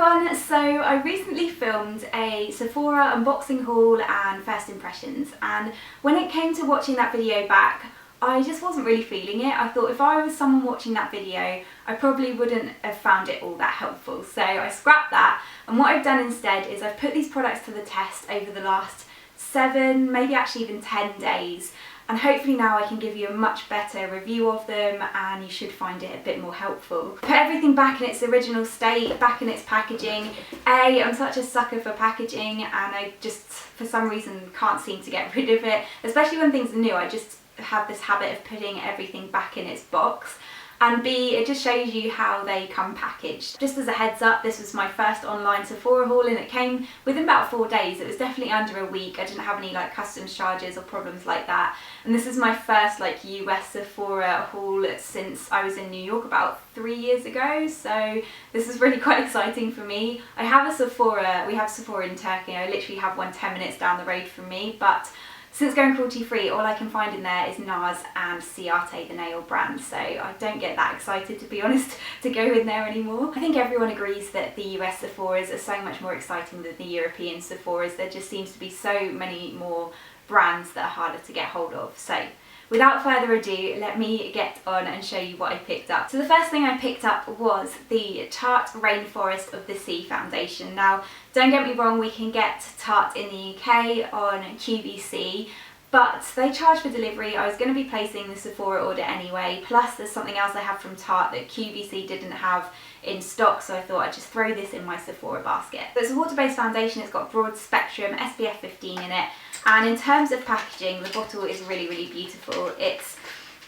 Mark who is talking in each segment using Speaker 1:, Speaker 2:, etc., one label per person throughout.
Speaker 1: everyone, so I recently filmed a Sephora unboxing haul and first impressions, and when it came to watching that video back, I just wasn't really feeling it. I thought if I was someone watching that video, I probably wouldn't have found it all that helpful, so I scrapped that, and what I've done instead is I've put these products to the test over the last 7, maybe actually even 10 days, and hopefully now I can give you a much better review of them and you should find it a bit more helpful. Put everything back in its original state, back in its packaging. I'm such a sucker for packaging and I just, for some reason, can't seem to get rid of it. Especially when things are new, I just have this habit of putting everything back in its box. And B, it just shows you how they come packaged. Just as a heads up, this was my first online Sephora haul and it came within about 4 days. It was definitely under a week. I didn't have any like customs charges or problems like that. And this is my first like US Sephora haul since I was in New York about 3 years ago. So this is really quite exciting for me. I have a Sephora, we have Sephora in Turkey. I literally have one 10 minutes down the road from me, but since going cruelty free, all I can find in there is NARS and Ciate, the nail brand, so I don't get that excited, to be honest, to go in there anymore. I think everyone agrees that the US Sephoras are so much more exciting than the European Sephoras. There just seems to be so many more brands that are harder to get hold of. So without further ado, let me get on and show you what I picked up. So the first thing I picked up was the Tarte Rainforest of the Sea foundation. Now, don't get me wrong, we can get Tarte in the UK on QVC, but they charge for delivery. I was going to be placing the Sephora order anyway, plus there's something else I have from Tarte that QVC didn't have in stock, so I thought I'd just throw this in my Sephora basket. So it's a water-based foundation, it's got broad spectrum, SPF 15 in it, and in terms of packaging, the bottle is really, really beautiful. It's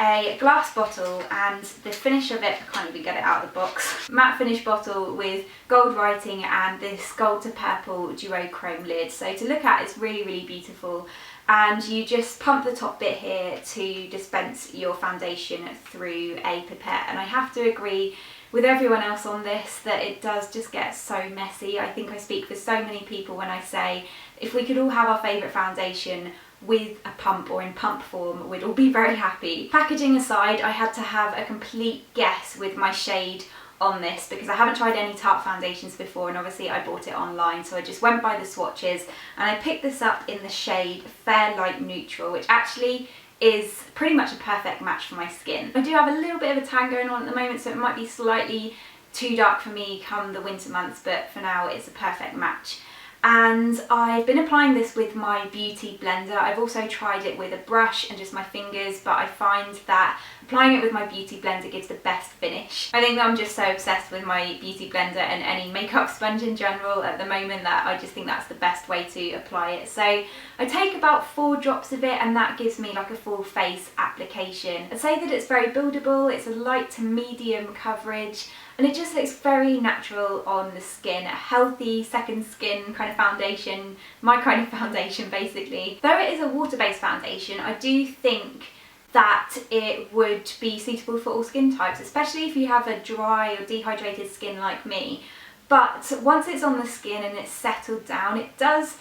Speaker 1: a glass bottle and the finish of it, I can't even get it out of the box, matte finish bottle with gold writing and this gold to purple duochrome lid. So to look at, it's really, really beautiful. And you just pump the top bit here to dispense your foundation through a pipette. And I have to agree with everyone else on this that it does just get so messy. I think I speak for so many people when I say if we could all have our favourite foundation with a pump or in pump form, we'd all be very happy. Packaging aside, I had to have a complete guess with my shade on this because I haven't tried any Tarte foundations before, and obviously I bought it online, so I just went by the swatches and I picked this up in the shade Fair Light Neutral, which actually is pretty much a perfect match for my skin. I do have a little bit of a tan going on at the moment, so it might be slightly too dark for me come the winter months, but for now it's a perfect match. And I've been applying this with my beauty blender. I've also tried it with a brush and just my fingers, but I find that applying it with my beauty blender gives the best finish. I think that I'm just so obsessed with my beauty blender and any makeup sponge in general at the moment that I just think that's the best way to apply it. So I take about 4 drops of it and that gives me like a full face application. I'd say that it's very buildable, it's a light to medium coverage, and it just looks very natural on the skin. A healthy second skin kind of foundation, my kind of foundation basically. Though it is a water-based foundation, I do think that it would be suitable for all skin types, especially if you have a dry or dehydrated skin like me. But once it's on the skin and it's settled down, it does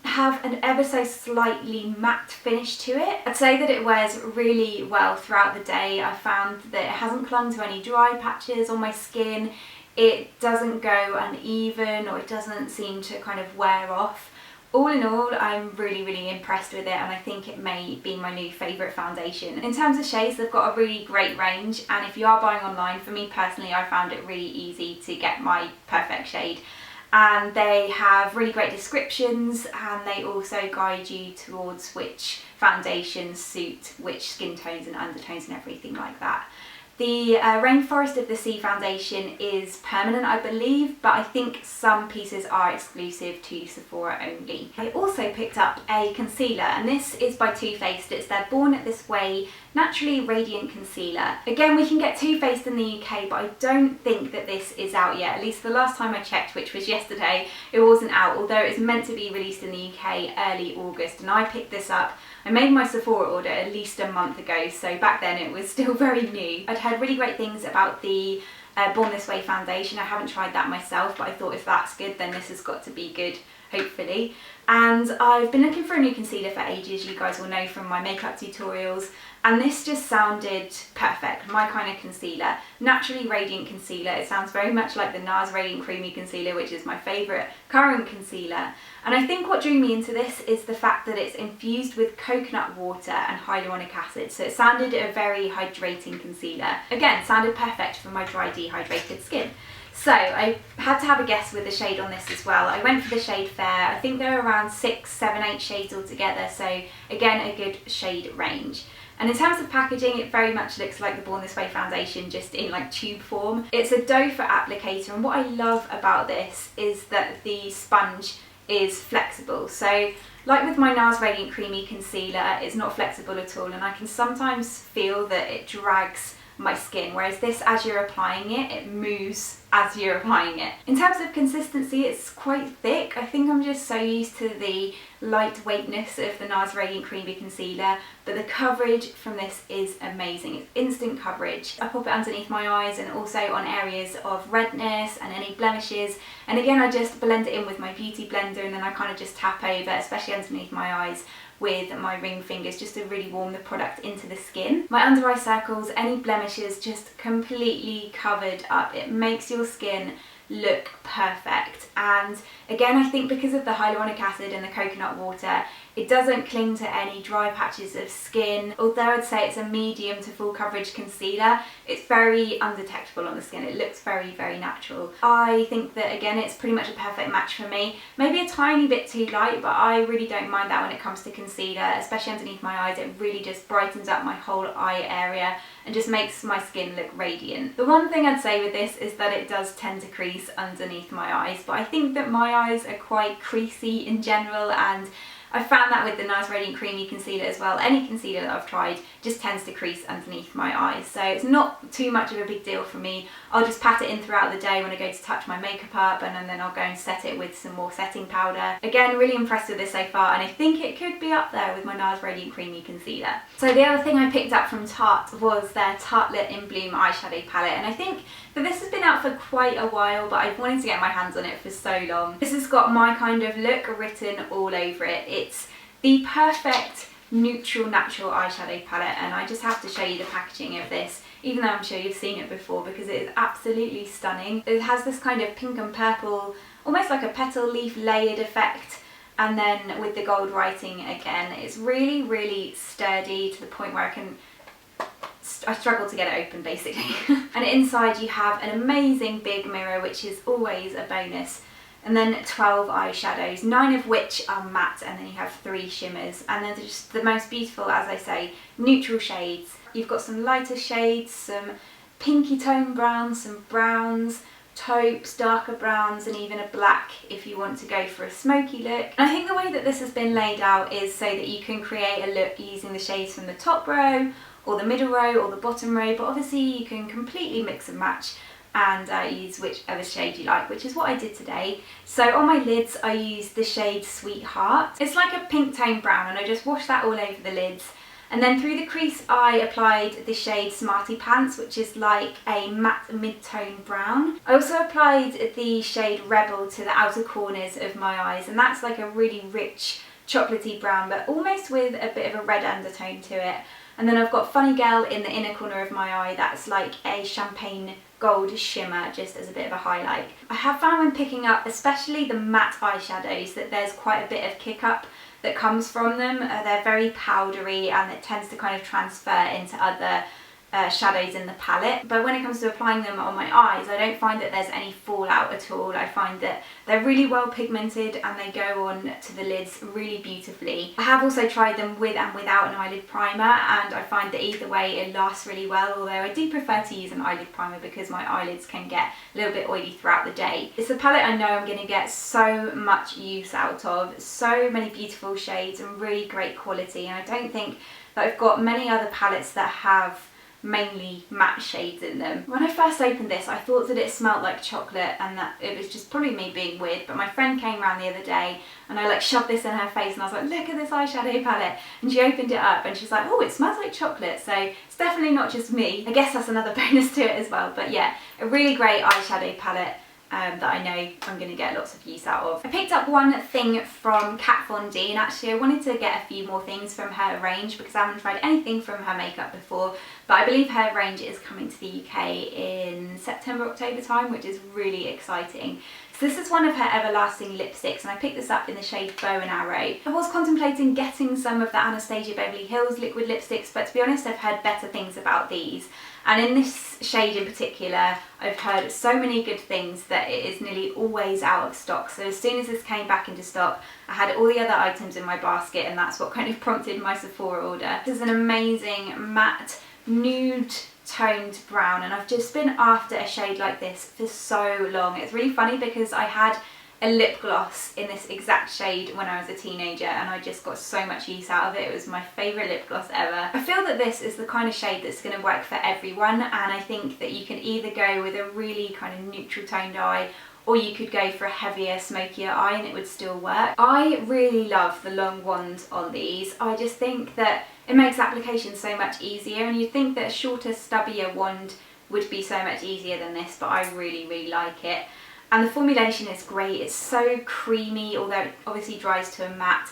Speaker 1: have an ever so slightly matte finish to it. I'd say that it wears really well throughout the day. I found that it hasn't clung to any dry patches on my skin. It doesn't go uneven or it doesn't seem to kind of wear off. All in all, I'm really, really impressed with it and I think it may be my new favourite foundation. In terms of shades, they've got a really great range, and if you are buying online, for me personally, I found it really easy to get my perfect shade. And they have really great descriptions and they also guide you towards which foundations suit which skin tones and undertones and everything like that. The Rainforest of the Sea foundation is permanent, I believe, but I think some pieces are exclusive to Sephora only. I also picked up a concealer, and this is by Too Faced. It's their Born This Way Naturally Radiant Concealer. Again, we can get Too Faced in the UK, but I don't think that this is out yet. At least the last time I checked, which was yesterday, it wasn't out, although it's meant to be released in the UK early August, and I picked this up. I made my Sephora order at least a month ago, so back then it was still very new. I'd heard really great things about the Born This Way foundation. I haven't tried that myself, but I thought if that's good, then this has got to be good, hopefully. And I've been looking for a new concealer for ages, you guys will know from my makeup tutorials, and this just sounded perfect, my kind of concealer. Naturally Radiant Concealer. It sounds very much like the NARS Radiant Creamy Concealer, which is my favourite current concealer. And I think what drew me into this is the fact that it's infused with coconut water and hyaluronic acid, so it sounded a very hydrating concealer. Again, sounded perfect for my dry, dehydrated skin. So I had to have a guess with the shade on this as well. I went for the shade Fair. I think there are around 6, 7, 8 shades altogether, so again a good shade range. And in terms of packaging, it very much looks like the Born This Way foundation, just in like tube form. It's a doe foot applicator, and what I love about this is that the sponge is flexible. So like with my NARS Radiant Creamy Concealer, it's not flexible at all, and I can sometimes feel that it drags my skin, whereas this, as you're applying it, it moves as you're applying it. In terms of consistency, it's quite thick. I think I'm just so used to the lightweightness of the NARS Radiant Creamy Concealer, but the coverage from this is amazing. It's instant coverage. I pop it underneath my eyes and also on areas of redness and any blemishes, and again I just blend it in with my beauty blender, and then I kind of just tap over, especially underneath my eyes, with my ring fingers just to really warm the product into the skin. My under eye circles, any blemishes, just completely covered up. It makes your skin look perfect, and again I think because of the hyaluronic acid and the coconut water, it doesn't cling to any dry patches of skin. Although I'd say it's a medium to full coverage concealer, it's very undetectable on the skin. It looks very, very natural. I think that again it's pretty much a perfect match for me. Maybe a tiny bit too light, but I really don't mind that when it comes to concealer, especially underneath my eyes. It really just brightens up my whole eye area and just makes my skin look radiant. The one thing I'd say with this is that it does tend to crease underneath my eyes, but I think that my eyes are quite creasy in general, and I found that with the NARS Radiant Creamy Concealer as well. Any concealer that I've tried just tends to crease underneath my eyes, so it's not too much of a big deal for me. I'll just pat it in throughout the day when I go to touch my makeup up, and then I'll go and set it with some more setting powder. Again, really impressed with this so far, and I think it could be up there with my NARS Radiant Creamy Concealer. So the other thing I picked up from Tarte was their Tartelette in Bloom eyeshadow palette, and I think that this has been out for quite a while, but I've wanted to get my hands on it for so long. This has got my kind of look written all over it. It's the perfect neutral natural eyeshadow palette, and I just have to show you the packaging of this, even though I'm sure you've seen it before, because it is absolutely stunning. It has this kind of pink and purple, almost like a petal leaf layered effect, and then with the gold writing again. It's really, really sturdy to the point where I struggle to get it open basically. And inside you have an amazing big mirror, which is always a bonus, and then 12 eyeshadows, 9 of which are matte, and then you have 3 shimmers, and they're just the most beautiful, as I say, neutral shades. You've got some lighter shades, some pinky tone browns, some browns, taupes, darker browns, and even a black if you want to go for a smoky look. And I think the way that this has been laid out is so that you can create a look using the shades from the top row or the middle row or the bottom row, but obviously you can completely mix and match and use whichever shade you like, which is what I did today. So on my lids I used the shade Sweetheart. It's like a pink tone brown, and I just washed that all over the lids. And then through the crease I applied the shade Smarty Pants, which is like a matte mid-tone brown. I also applied the shade Rebel to the outer corners of my eyes, and that's like a really rich chocolatey brown, but almost with a bit of a red undertone to it. And then I've got Funny Girl in the inner corner of my eye. That's like a champagne gold shimmer, just as a bit of a highlight. I have found when picking up, especially the matte eyeshadows, that there's quite a bit of kick up that comes from them. They're very powdery, and it tends to kind of transfer into other shadows in the palette. But when it comes to applying them on my eyes, I don't find that there's any fallout at all. I find that they're really well pigmented and they go on to the lids really beautifully. I have also tried them with and without an eyelid primer, and I find that either way it lasts really well, although I do prefer to use an eyelid primer because my eyelids can get a little bit oily throughout the day. It's a palette I know I'm going to get so much use out of, so many beautiful shades and really great quality, and I don't think that I've got many other palettes that have mainly matte shades in them. When I first opened this, I thought that it smelled like chocolate, and that it was just probably me being weird, but my friend came around the other day and I like shoved this in her face and I was like, look at this eyeshadow palette, and she opened it up and she's like, oh, it smells like chocolate. So it's definitely not just me. I guess that's another bonus to it as well. But yeah, a really great eyeshadow palette. that I know I'm going to get lots of use out of. I picked up one thing from Kat Von D, and actually I wanted to get a few more things from her range because I haven't tried anything from her makeup before, but I believe her range is coming to the UK in September, October time, which is really exciting. So this is one of her Everlasting lipsticks, and I picked this up in the shade Bow and Arrow. I was contemplating getting some of the Anastasia Beverly Hills liquid lipsticks, but to be honest I've heard better things about these. And in this shade in particular, I've heard so many good things that it is nearly always out of stock. So as soon as this came back into stock, I had all the other items in my basket, and that's what kind of prompted my Sephora order. This is an amazing matte nude toned brown, and I've just been after a shade like this for so long. It's really funny because I had a lip gloss in this exact shade when I was a teenager, and I just got so much use out of it. It was my favourite lip gloss ever. I feel that this is the kind of shade that's going to work for everyone, and I think that you can either go with a really kind of neutral toned eye, or you could go for a heavier, smokier eye and it would still work. I really love the long wand on these. I just think that it makes application so much easier, and you'd think that a shorter, stubbier wand would be so much easier than this, but I really, really like it. And the formulation is great. It's so creamy, although it obviously dries to a matte.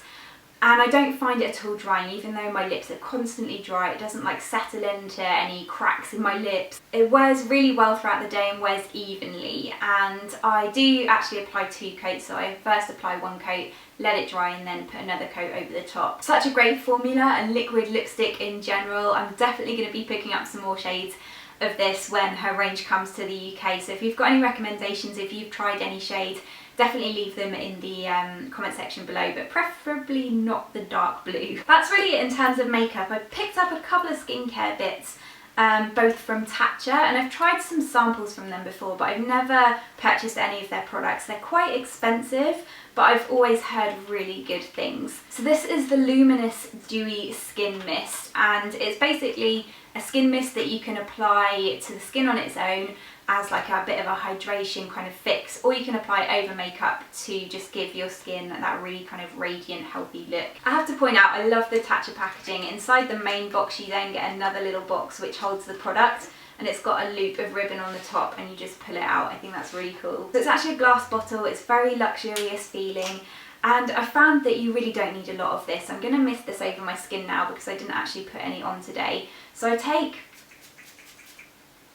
Speaker 1: And I don't find it at all drying, even though my lips are constantly dry. It doesn't like settle into any cracks in my lips. It wears really well throughout the day and wears evenly. And I do actually apply 2 coats, so I first apply 1 coat, let it dry, and then put another coat over the top. Such a great formula and liquid lipstick in general. I'm definitely going to be picking up some more shades of this when her range comes to the UK. So if you've got any recommendations, if you've tried any shades, definitely leave them in the comment section below, but preferably not the dark blue. That's really it in terms of makeup. I picked up a couple of skincare bits, both from Tatcha, and I've tried some samples from them before, but I've never purchased any of their products. They're quite expensive, but I've always heard really good things. So this is the Luminous Dewy Skin Mist, and it's basically a skin mist that you can apply to the skin on its own as like a bit of a hydration kind of fix, or you can apply over makeup to just give your skin that really kind of radiant, healthy look. I have to point out, I love the Tatcha packaging. Inside the main box you then get another little box which holds the product, and it's got a loop of ribbon on the top and you just pull it out. I think that's really cool. So it's actually a glass bottle, it's very luxurious feeling, and I found that you really don't need a lot of this. I'm going to mist this over my skin now because I didn't actually put any on today. So I take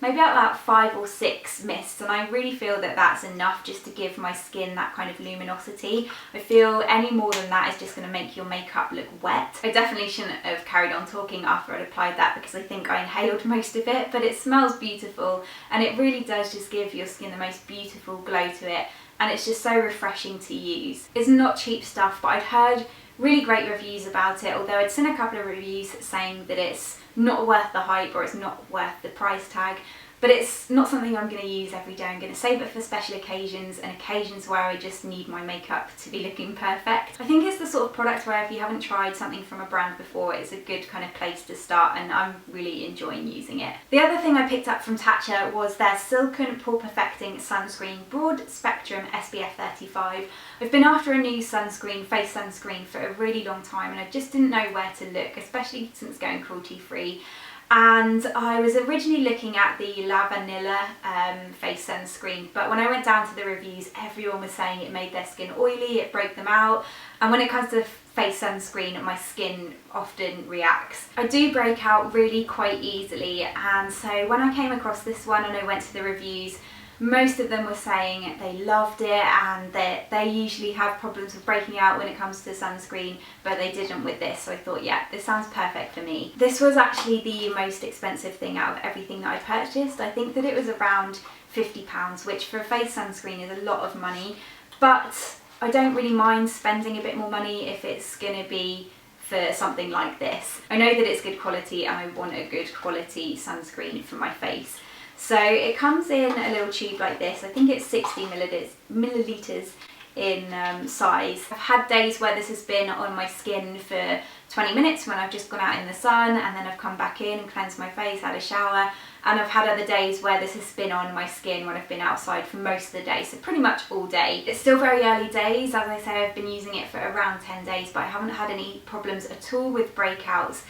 Speaker 1: maybe about 5 or 6 mists, and I really feel that that's enough just to give my skin that kind of luminosity. I feel any more than that is just going to make your makeup look wet. I definitely shouldn't have carried on talking after I'd applied that because I think I inhaled most of it, but it smells beautiful and it really does just give your skin the most beautiful glow to it, and it's just so refreshing to use. It's not cheap stuff, but I'd heard really great reviews about it, although I'd seen a couple of reviews saying that it's not worth the hype or it's not worth the price tag. But it's not something I'm going to use every day. I'm going to save it for special occasions and occasions where I just need my makeup to be looking perfect. I think it's the sort of product where if you haven't tried something from a brand before, it's a good kind of place to start, and I'm really enjoying using it. The other thing I picked up from Tatcha was their Silken Pore Perfecting Sunscreen Broad Spectrum SPF 35. I've been after a new sunscreen, face sunscreen, for a really long time, and I just didn't know where to look, especially since going cruelty free. And I was originally looking at the La Vanilla face sunscreen, but when I went down to the reviews, everyone was saying it made their skin oily, it broke them out, and when it comes to face sunscreen, my skin often reacts. I do break out really quite easily, and so when I came across this one and I went to the reviews, most of them were saying they loved it and that they usually have problems with breaking out when it comes to sunscreen, but they didn't with this, so I thought, yeah, this sounds perfect for me. This was actually the most expensive thing out of everything that I purchased. I think that it was around £50, which for a face sunscreen is a lot of money, but I don't really mind spending a bit more money if it's going to be for something like this. I know that it's good quality and I want a good quality sunscreen for my face. So it comes in a little tube like this. I think it's 60 millilitres in size. I've had days where this has been on my skin for 20 minutes when I've just gone out in the sun, and then I've come back in and cleansed my face, had a shower, and I've had other days where this has been on my skin when I've been outside for most of the day, so pretty much all day. It's still very early days. As I say, I've been using it for around 10 days, but I haven't had any problems at all with breakouts.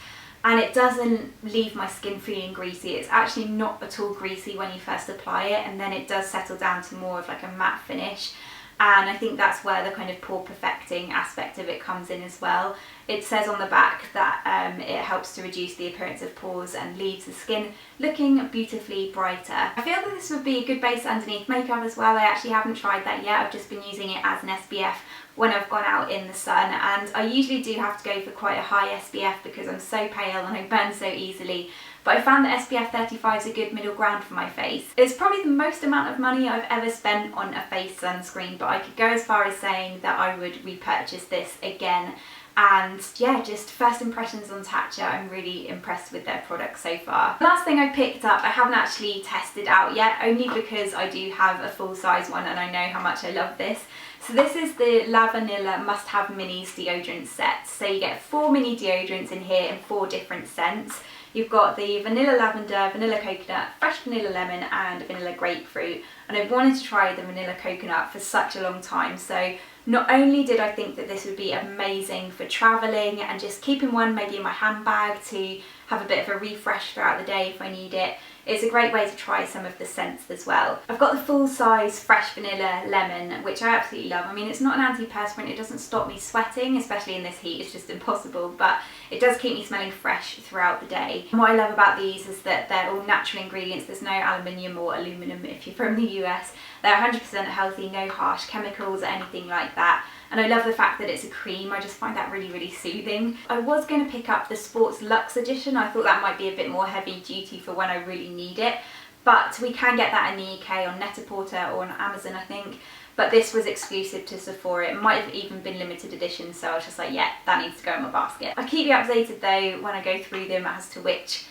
Speaker 1: and it doesn't leave my skin feeling greasy. It's actually not at all greasy when you first apply it, and then it does settle down to more of like a matte finish. And I think that's where the kind of pore perfecting aspect of it comes in as well. It says on the back that it helps to reduce the appearance of pores and leaves the skin looking beautifully brighter. I feel that this would be a good base underneath makeup as well. I actually haven't tried that yet. I've just been using it as an SPF when I've gone out in the sun, and I usually do have to go for quite a high SPF because I'm so pale and I burn so easily. But I found that SPF 35 is a good middle ground for my face. It's probably the most amount of money I've ever spent on a face sunscreen, but I could go as far as saying that I would repurchase this again. And yeah, just first impressions on Tatcha, I'm really impressed with their products so far. The last thing I picked up, I haven't actually tested out yet, only because I do have a full size one and I know how much I love this. So this is the La Vanilla Must Have Minis deodorant set. So you get 4 mini deodorants in here in 4 different scents. You've got the vanilla lavender, vanilla coconut, fresh vanilla lemon and vanilla grapefruit. And I've wanted to try the vanilla coconut for such a long time. So not only did I think that this would be amazing for travelling and just keeping one maybe in my handbag to have a bit of a refresh throughout the day if I need it, it's a great way to try some of the scents as well. I've got the full size fresh vanilla lemon, which I absolutely love. I mean, it's not an antiperspirant, it doesn't stop me sweating, especially in this heat, it's just impossible, but it does keep me smelling fresh throughout the day. And what I love about these is that they're all natural ingredients. There's no aluminium or aluminum if you're from the US. They're 100% healthy, no harsh chemicals or anything like that. And I love the fact that it's a cream. I just find that really, really soothing. I was going to pick up the Sports Luxe edition. I thought that might be a bit more heavy duty for when I really need it. But we can get that in the UK on Net-a-Porter or on Amazon, I think. But this was exclusive to Sephora. It might have even been limited edition, so I was just like, yeah, that needs to go in my basket. I keep you updated though when I go through them as to which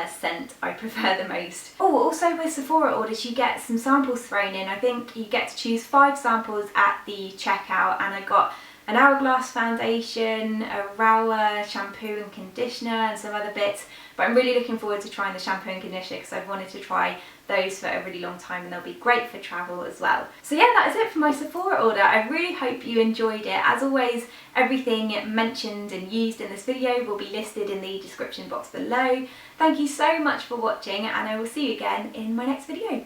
Speaker 1: scent I prefer the most. Oh, also with Sephora orders you get some samples thrown in. I think you get to choose 5 samples at the checkout, and I got an Hourglass foundation, a Rower shampoo and conditioner and some other bits, but I'm really looking forward to trying the shampoo and conditioner because I've wanted to try those for a really long time and they'll be great for travel as well. So yeah, that is it for my Sephora order. I really hope you enjoyed it. As always, everything mentioned and used in this video will be listed in the description box below. Thank you so much for watching and I will see you again in my next video.